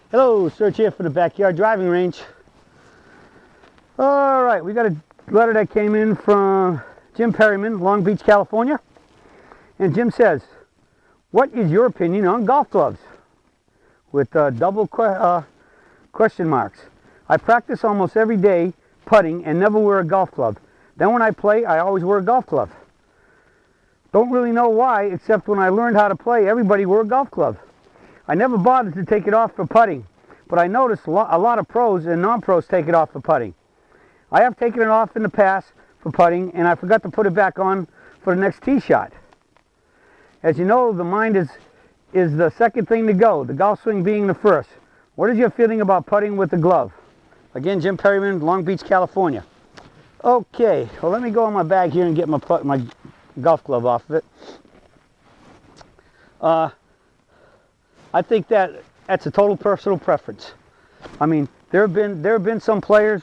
Hello, Serge here for the Backyard Driving Range. All right, we got a letter that came in from Jim Perryman, Long Beach, California. And Jim says, what is your opinion on golf gloves? With double question marks. I practice almost every day putting and never wear a golf glove. Then when I play, I always wear a golf glove. Don't really know why, except when I learned how to play, everybody wore a golf glove. I never bothered to take it off for putting, but I noticed a lot of pros and non-pros take it off for putting. I have taken it off in the past for putting, and I forgot to put it back on for the next tee shot. As you know, the mind is the second thing to go, the golf swing being the first. What is your feeling about putting with the glove? Again, Jim Perryman, Long Beach, California. Okay, well, let me go in my bag here and get my golf glove off of it. I think that's a total personal preference. I mean, there have been some players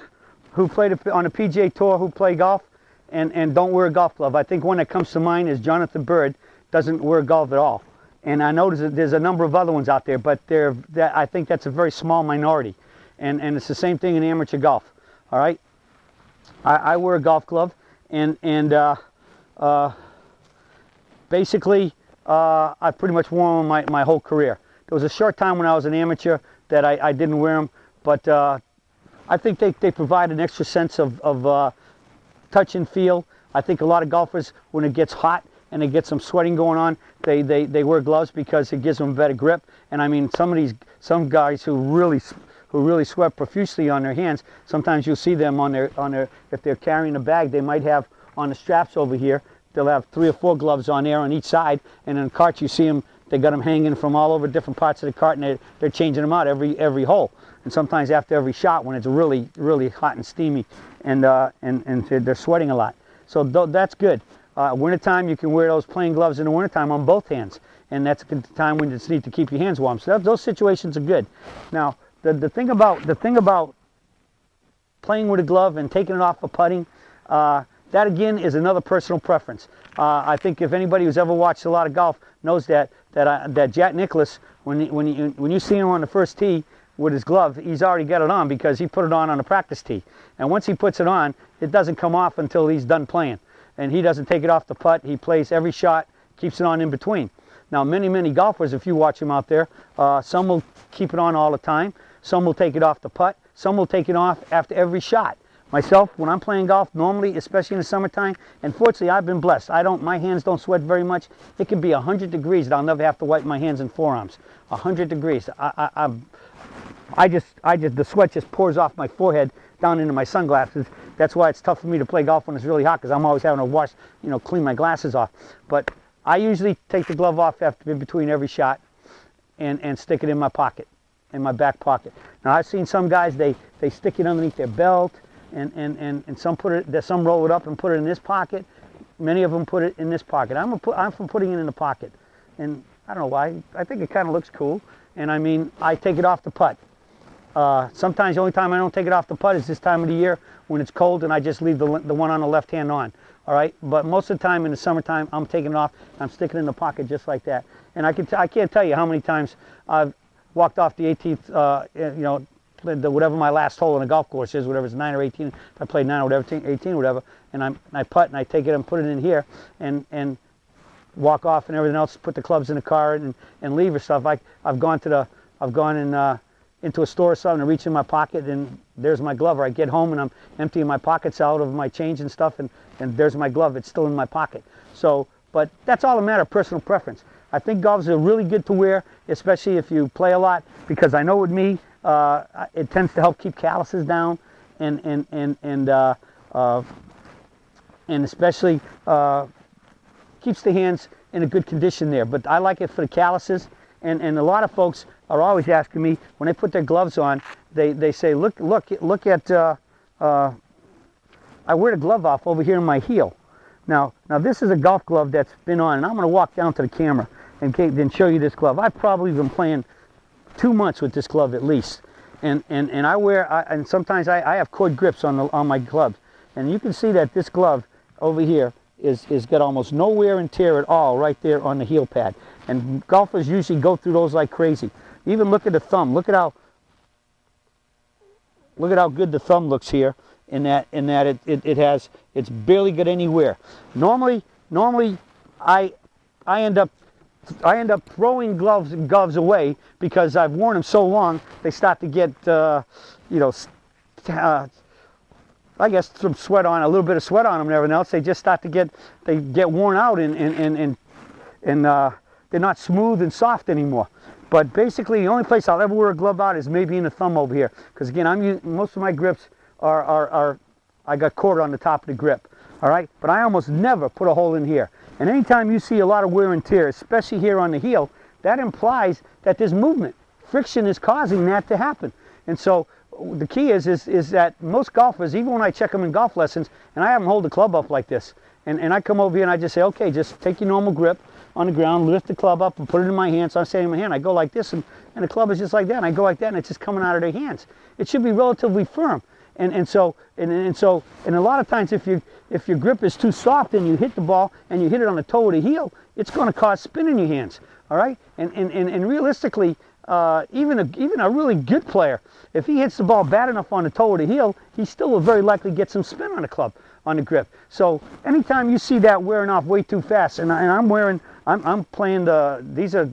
who played on a PGA Tour who play golf and don't wear a golf glove. I think one that comes to mind is Jonathan Bird, doesn't wear a glove at all. And I notice that there's a number of other ones out there, but I think that's a very small minority. And it's the same thing in amateur golf. All right, I wear a golf glove, and basically I've pretty much worn them my whole career. There was a short time when I was an amateur that I didn't wear them, but I think they provide an extra sense of touch and feel. I think a lot of golfers, when it gets hot and it gets some sweating going on, they wear gloves because it gives them a better grip. And I mean, some guys who really sweat profusely on their hands, sometimes you'll see them on their if they're carrying a bag, they might have on the straps over here, they'll have 3 or 4 gloves on there on each side, and in the cart you see them, they got them hanging from all over different parts of the cart, and they're changing them out every hole, and sometimes after every shot when it's really hot and steamy, and they're sweating a lot. So that's good. Wintertime, you can wear those plain gloves in the wintertime on both hands, and that's a time when you just need to keep your hands warm. So those situations are good. Now, the thing about playing with a glove and taking it off for putting, that again is another personal preference. I think if anybody who's ever watched a lot of golf knows that Jack Nicklaus, when you see him on the first tee with his glove, he's already got it on because he put it on a practice tee. And once he puts it on, it doesn't come off until he's done playing. And he doesn't take it off the putt. He plays every shot, keeps it on in between. Now, many golfers, if you watch them out there, some will keep it on all the time. Some will take it off the putt. Some will take it off after every shot. Myself, when I'm playing golf, normally, especially in the summertime, and fortunately I've been blessed. My hands don't sweat very much. It can be 100 degrees and I'll never have to wipe my hands and forearms. 100 degrees. The sweat just pours off my forehead down into my sunglasses. That's why it's tough for me to play golf when it's really hot, because I'm always having to wash, clean my glasses off. But I usually take the glove off in between every shot and stick it in my pocket, in my back pocket. Now I've seen some guys, they stick it underneath their belt, and some some roll it up and put it in this pocket. Many of them put it in this pocket. I'm for putting it in the pocket, and I don't know why. I think it kind of looks cool. And I mean, I take it off the putt. Sometimes the only time I don't take it off the putt is this time of the year when it's cold, and I just leave the one on the left hand on. All right, but most of the time in the summertime, I'm taking it off. I'm sticking it in the pocket just like that. And I can't tell you how many times I've walked off the 18th, whatever my last hole in a golf course is, whatever it's 9 or 18. If I played 9 or whatever, 18 or whatever, and I putt and I take it and put it in here and walk off and everything else, put the clubs in the car and leave or stuff. I've gone into a store or something and reach in my pocket and there's my glove. Or I get home and I'm emptying my pockets out of my change and stuff, and there's my glove. It's still in my pocket. So, but that's all a matter of personal preference. I think gloves are really good to wear, especially if you play a lot, because I know with me, it tends to help keep calluses down and especially keeps the hands in a good condition there. But I like it for the calluses, and a lot of folks are always asking me when they put their gloves on, they say, look at I wear the glove off over here in my heel. Now this is a golf glove that's been on, and I'm going to walk down to the camera and then show you this glove. I've probably been playing 2 months with this glove at least, and I wear and sometimes I have cord grips on my gloves, and you can see that this glove over here is got almost no wear and tear at all right there on the heel pad, and golfers usually go through those like crazy. Even look at the thumb. Look at look at how good the thumb looks here. In that it's barely got any wear. Normally I end up throwing gloves away because I've worn them so long they start to get you know, I guess some sweat on, a little bit of sweat on them and everything else. They just start to get worn out and they're not smooth and soft anymore. But basically, the only place I'll ever wear a glove out is maybe in the thumb over here, because again, most of my grips are I got cord on the top of the grip. All right, but I almost never put a hole in here. And anytime you see a lot of wear and tear, especially here on the heel, that implies that there's movement. Friction is causing that to happen. And so the key is that most golfers, even when I check them in golf lessons, and I have them hold the club up like this, and I come over here and I just say, okay, just take your normal grip on the ground, lift the club up and put it in my hand. So I'm saying in my hand, I go like this, and the club is just like that, and I go like that, and it's just coming out of their hands. It should be relatively firm. And a lot of times if your grip is too soft and you hit the ball and you hit it on the toe or the heel, it's going to cause spin in your hands. All right, and realistically, even a really good player, if he hits the ball bad enough on the toe or the heel, he still will very likely get some spin on the club, on the grip. So anytime you see that wearing off way too fast, and I'm playing these are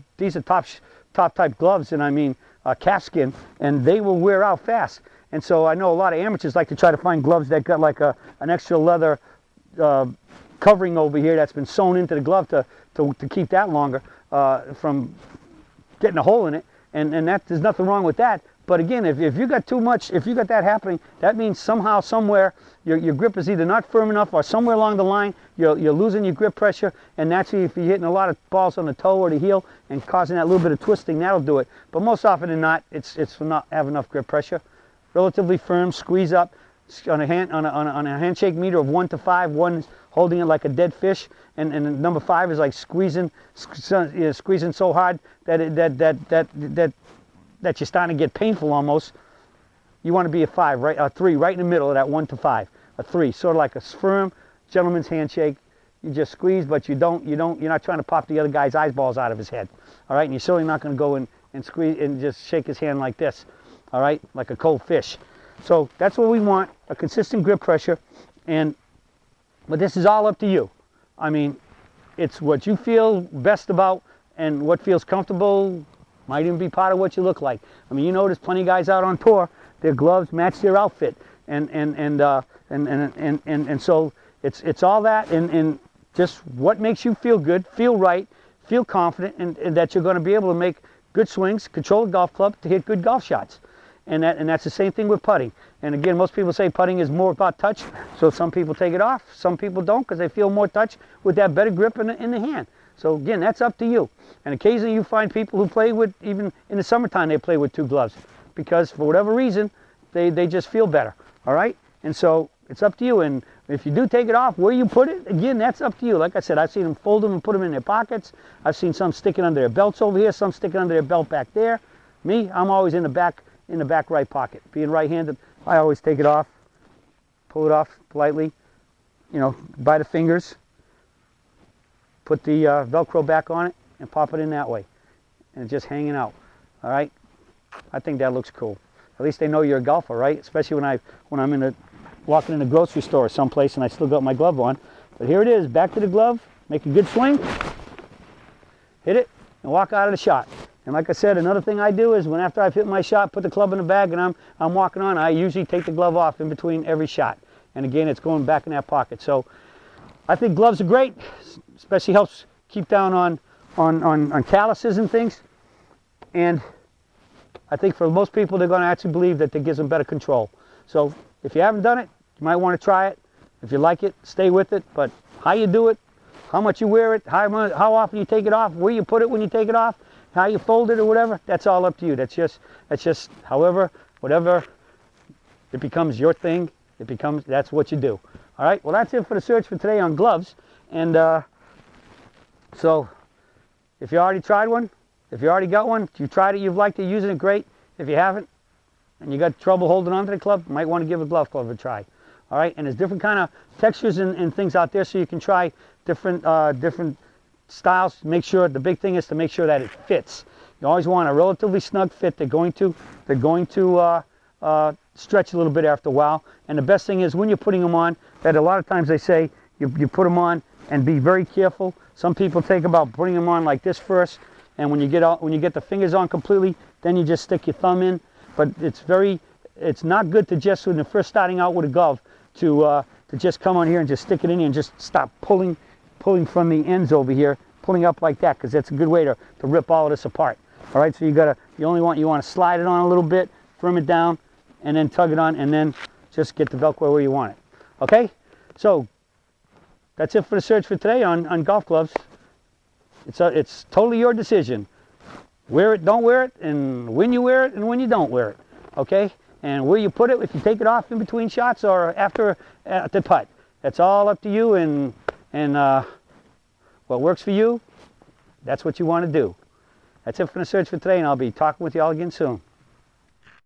top type gloves, and I mean calfskin, and they will wear out fast. And so I know a lot of amateurs like to try to find gloves that got like an extra leather covering over here that's been sewn into the glove to keep that longer from getting a hole in it. And that, there's nothing wrong with that. But again, if you got too much, if you got that happening, that means somehow, somewhere, your grip is either not firm enough, or somewhere along the line, you're losing your grip pressure. And naturally, if you're hitting a lot of balls on the toe or the heel and causing that little bit of twisting, that'll do it. But most often than not, it's for not have enough grip pressure. Relatively firm, squeeze up on a handshake meter of 1 to 5. 1 is holding it like a dead fish, and number 5 is like squeezing so hard that you're starting to get painful almost. You want to be a 5, right? A 3, right in the middle of that 1 to 5. A 3, sort of like a firm gentleman's handshake. You just squeeze, but you're not trying to pop the other guy's eyeballs out of his head. All right, and you're certainly not going to go and squeeze and just shake his hand like this. All right, like a cold fish. So that's what we want, a consistent grip pressure. But this is all up to you. I mean, it's what you feel best about, and what feels comfortable might even be part of what you look like. I mean, you know, there's plenty of guys out on tour, their gloves match their outfit, and so it's all that, and just what makes you feel good, feel right, feel confident, and that you're going to be able to make good swings, control the golf club to hit good golf shots. And that's the same thing with putting. And again, most people say putting is more about touch. So some people take it off, some people don't, because they feel more touch with that better grip in the hand. So again, that's up to you. And occasionally you find people who play with, even in the summertime, they play with 2 gloves, because for whatever reason, they just feel better. All right? And so it's up to you. And if you do take it off, where you put it, again, that's up to you. Like I said, I've seen them fold them and put them in their pockets. I've seen some sticking under their belts over here, some sticking under their belt back there. Me, I'm always in the back right pocket. Being right-handed, I always take it off, pull it off politely, you know, by the fingers, put the Velcro back on it, and pop it in that way. And it's just hanging out. All right? I think that looks cool. At least they know you're a golfer, right? Especially when I'm walking in the grocery store or someplace and I still got my glove on. But here it is, back to the glove, make a good swing, hit it, and walk out of the shot. And like I said, another thing I do is when after I've hit my shot, put the club in the bag, and I'm walking on, I usually take the glove off in between every shot. And again, it's going back in that pocket. So I think gloves are great, especially helps keep down on calluses and things. And I think for most people, they're going to actually believe that it gives them better control. So if you haven't done it, you might want to try it. If you like it, stay with it. But how you do it, how much you wear it, how often you take it off, where you put it when you take it off, how you fold it or whatever, that's all up to you. That's just however, whatever, it becomes your thing. That's what you do. All right, well, that's it for the search for today on gloves. And so if you already tried one, if you already got one, if you tried it, you've liked it, using it, great. If you haven't, and you got trouble holding on to the club, you might want to give a glove a try. All right, and there's different kind of textures and things out there, so you can try different styles. Make sure, the big thing is to make sure that it fits. You always want a relatively snug fit. They're going to stretch a little bit after a while. And the best thing is when you're putting them on, that a lot of times they say you put them on and be very careful. Some people think about putting them on like this first, and when you get the fingers on completely, then you just stick your thumb in. But it's not good to just, when you're first starting out with a glove, to just come on here and just stick it in here and just stop pulling from the ends over here, pulling up like that, because that's a good way to rip all of this apart. All right, so you want to slide it on a little bit, firm it down, and then tug it on, and then just get the Velcro where you want it. Okay, so that's it for the search for today on golf gloves. It's totally your decision. Wear it, don't wear it, and when you wear it and when you don't wear it. Okay, and where you put it, if you take it off in between shots or after at the putt, that's all up to you, and what works for you, that's what you want to do. That's it for the search for today, and I'll be talking with you all again soon.